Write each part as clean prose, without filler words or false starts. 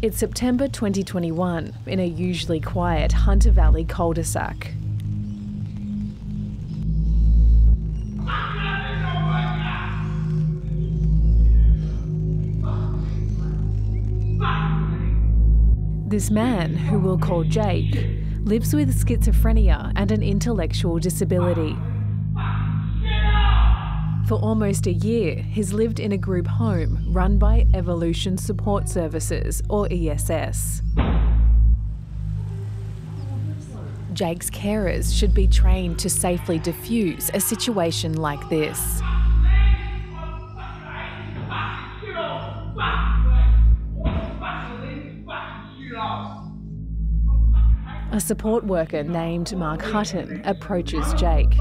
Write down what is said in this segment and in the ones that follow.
It's September 2021 in a usually quiet Hunter Valley cul-de-sac. This man, who we'll call Jake, lives with schizophrenia and an intellectual disability. For almost a year, he's lived in a group home run by Evolution Support Services, or ESS. Jake's carers should be trained to safely diffuse a situation like this. A support worker named Mark Hutton approaches Jake.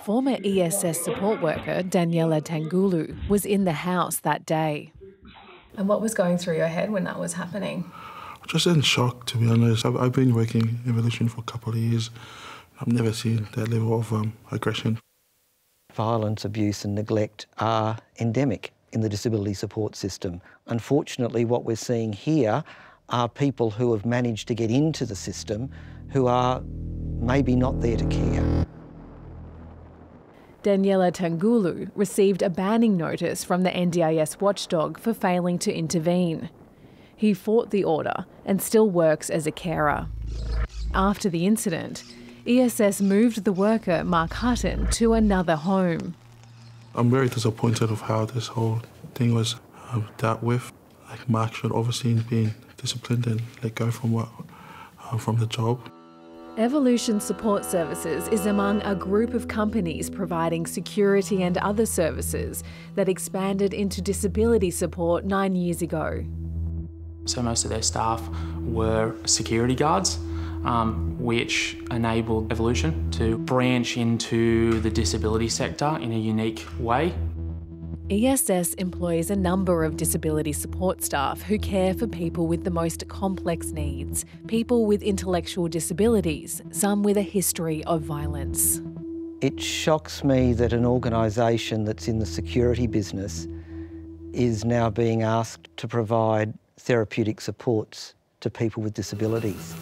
Former ESS support worker Daniela Tangulu was in the house that day. And what was going through your head when that was happening? Just in shock, to be honest. I've been working in Evolution for a couple of years. I've never seen that level of aggression. Violence, abuse and neglect are endemic in the disability support system. Unfortunately, what we're seeing here are people who have managed to get into the system who are maybe not there to care. Daniela Tangulu received a banning notice from the NDIS watchdog for failing to intervene. He fought the order and still works as a carer. After the incident, ESS moved the worker, Mark Hutton, to another home. I'm very disappointed of how this whole thing was dealt with. Like, Mark should obviously be disciplined and let go from the job. Evolution Support Services is among a group of companies providing security and other services that expanded into disability support 9 years ago. So most of their staff were security guards, which enabled Evolution to branch into the disability sector in a unique way. ESS employs a number of disability support staff who care for people with the most complex needs, people with intellectual disabilities, some with a history of violence. It shocks me that an organisation that's in the security business is now being asked to provide therapeutic supports to people with disabilities.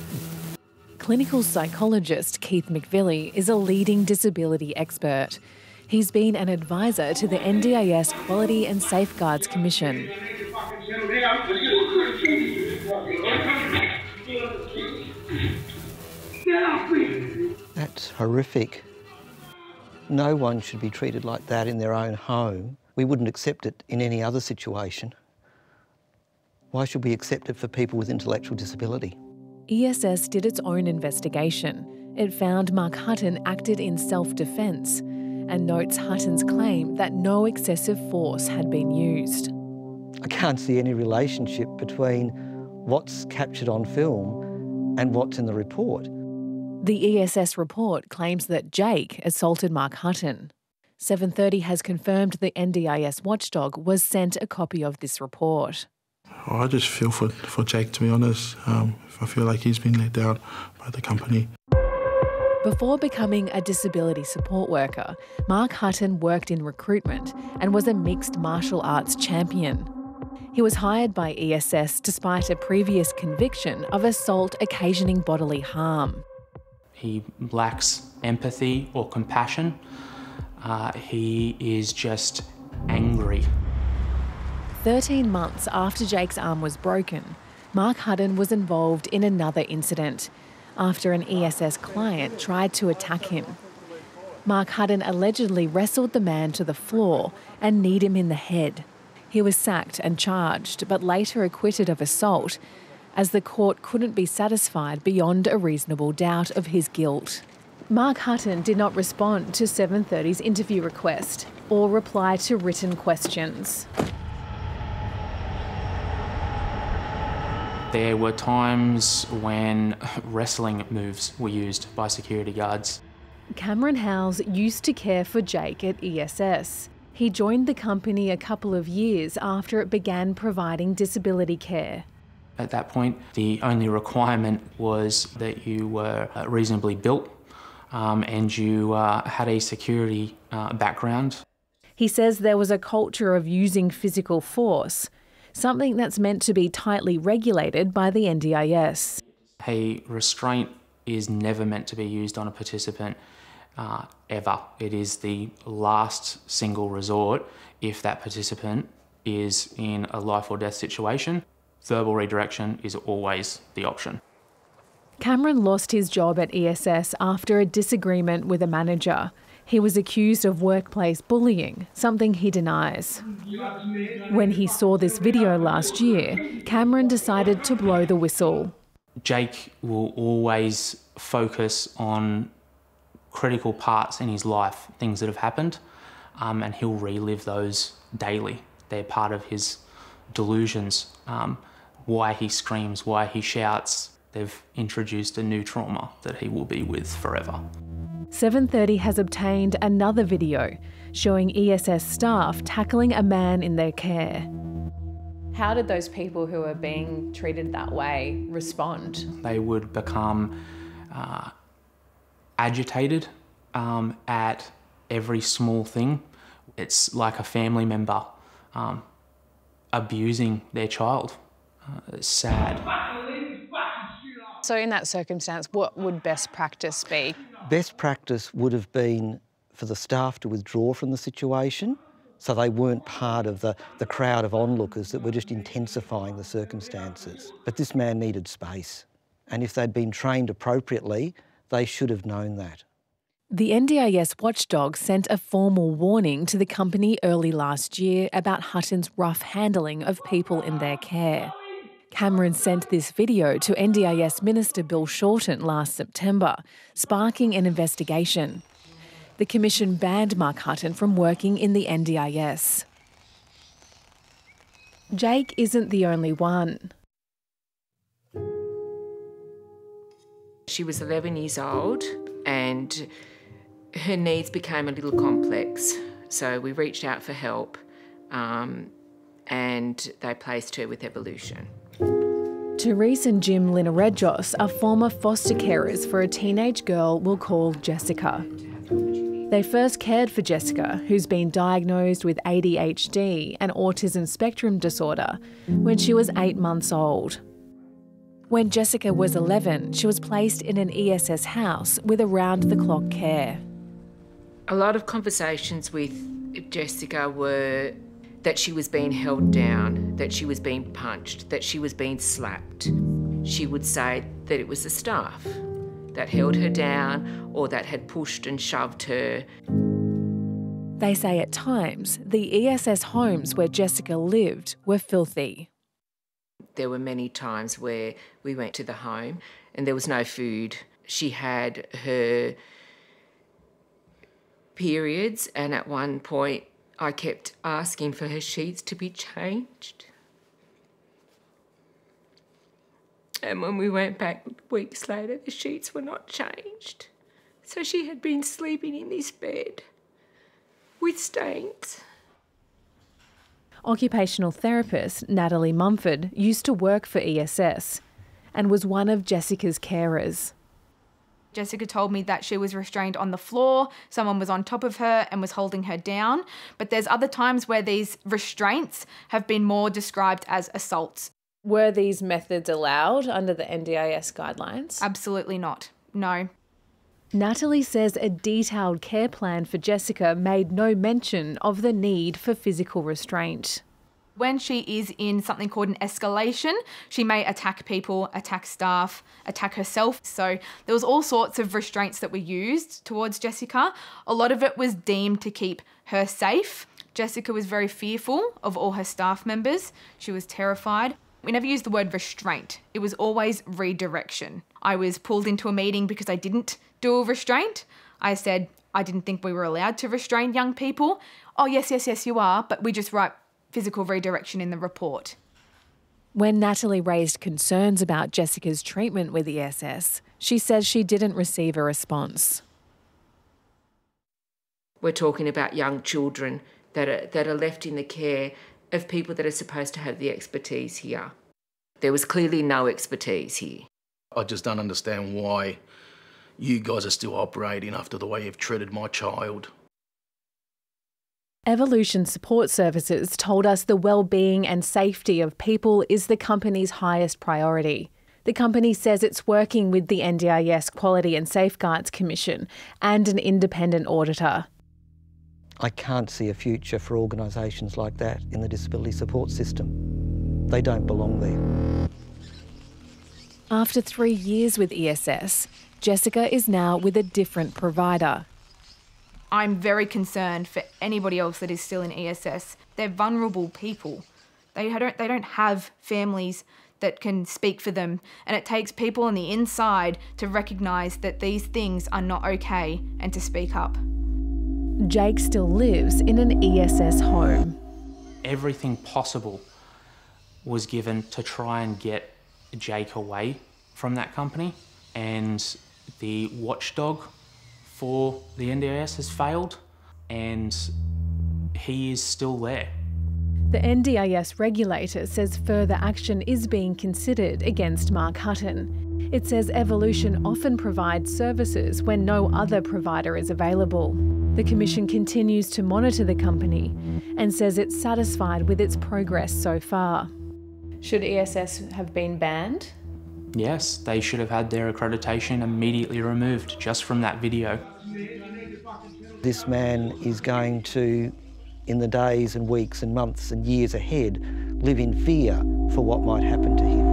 Clinical psychologist Keith McVilly is a leading disability expert. He's been an advisor to the NDIS Quality and Safeguards Commission. That's horrific. No one should be treated like that in their own home. We wouldn't accept it in any other situation. Why should we accept it for people with intellectual disability? ESS did its own investigation. It found Mark Hutton acted in self-defence and notes Hutton's claim that no excessive force had been used. I can't see any relationship between what's captured on film and what's in the report. The ESS report claims that Jake assaulted Mark Hutton. 7:30 has confirmed the NDIS watchdog was sent a copy of this report. I just feel for Jake, to be honest. I feel like he's been let down by the company. Before becoming a disability support worker, Mark Hutton worked in recruitment and was a mixed martial arts champion. He was hired by ESS despite a previous conviction of assault occasioning bodily harm. He lacks empathy or compassion. He is just angry. 13 months after Jake's arm was broken, Mark Hutton was involved in another incident after an ESS client tried to attack him. Mark Hutton allegedly wrestled the man to the floor and kneed him in the head. He was sacked and charged, but later acquitted of assault, as the court couldn't be satisfied beyond a reasonable doubt of his guilt. Mark Hutton did not respond to 7:30's interview request or reply to written questions. There were times when wrestling moves were used by security guards. Cameron Howes used to care for Jake at ESS. He joined the company a couple of years after it began providing disability care. At that point, the only requirement was that you were reasonably built and you had a security background. He says there was a culture of using physical force, something that's meant to be tightly regulated by the NDIS. A restraint is never meant to be used on a participant ever. It is the last single resort if that participant is in a life or death situation. Verbal redirection is always the option. Cameron lost his job at ESS after a disagreement with a manager. He was accused of workplace bullying, something he denies. When he saw this video last year, Cameron decided to blow the whistle. Jake will always focus on critical parts in his life, things that have happened, and he'll relive those daily. They're part of his delusions, why he screams, why he shouts. They've introduced a new trauma that he will be with forever. 7:30 has obtained another video showing ESS staff tackling a man in their care. How did those people who are being treated that way respond? They would become agitated at every small thing. It's like a family member abusing their child. It's sad. So in that circumstance, what would best practice be? Best practice would have been for the staff to withdraw from the situation so they weren't part of the crowd of onlookers that were just intensifying the circumstances. But this man needed space, and if they'd been trained appropriately, they should have known that. The NDIS watchdog sent a formal warning to the company early last year about Hutton's rough handling of people in their care. Cameron sent this video to NDIS Minister Bill Shorten last September, sparking an investigation. The Commission banned Mark Hutton from working in the NDIS. Jake isn't the only one. She was 11 years old and her needs became a little complex. So we reached out for help and they placed her with Evolution. Therese and Jim Linaredjos are former foster carers for a teenage girl we'll call Jessica. They first cared for Jessica, who's been diagnosed with ADHD and autism spectrum disorder, when she was 8 months old. When Jessica was 11, she was placed in an ESS house with around-the-clock care. A lot of conversations with Jessica were that she was being held down, that she was being punched, that she was being slapped. She would say that it was the staff that held her down or that had pushed and shoved her. They say at times the ESS homes where Jessica lived were filthy. There were many times where we went to the home and there was no food. She had her periods, and at one point I kept asking for her sheets to be changed. And when we went back weeks later, the sheets were not changed. So she had been sleeping in this bed with stains. Occupational therapist Natalie Mumford used to work for ESS and was one of Jessica's carers. Jessica told me that she was restrained on the floor, someone was on top of her and was holding her down. But there's other times where these restraints have been more described as assaults. Were these methods allowed under the NDIS guidelines? Absolutely not, no. Natalie says a detailed care plan for Jessica made no mention of the need for physical restraint. When she is in something called an escalation, she may attack people, attack staff, attack herself. So there was all sorts of restraints that were used towards Jessica. A lot of it was deemed to keep her safe. Jessica was very fearful of all her staff members. She was terrified. We never used the word restraint. It was always redirection. I was pulled into a meeting because I didn't do a restraint. I said I didn't think we were allowed to restrain young people. Oh, yes, yes, yes, you are, but we just write physical redirection in the report. When Natalie raised concerns about Jessica's treatment with ESS, she says she didn't receive a response. We're talking about young children that are left in the care of people that are supposed to have the expertise here. There was clearly no expertise here. I just don't understand why you guys are still operating after the way you've treated my child. Evolution Support Services told us the well-being and safety of people is the company's highest priority. The company says it's working with the NDIS Quality and Safeguards Commission and an independent auditor. I can't see a future for organisations like that in the disability support system. They don't belong there. After 3 years with ESS, Jessica is now with a different provider. I'm very concerned for anybody else that is still in ESS. They're vulnerable people. They don't have families that can speak for them, and it takes people on the inside to recognise that these things are not okay and to speak up. Jake still lives in an ESS home. Everything possible was given to try and get Jake away from that company, and the watchdog for the NDIS has failed, and he is still there. The NDIS regulator says further action is being considered against Mark Hutton. It says Evolution often provides services when no other provider is available. The Commission continues to monitor the company and says it's satisfied with its progress so far. Should ESS have been banned? Yes, they should have had their accreditation immediately removed just from that video. This man is going to, in the days and weeks and months and years ahead, live in fear for what might happen to him.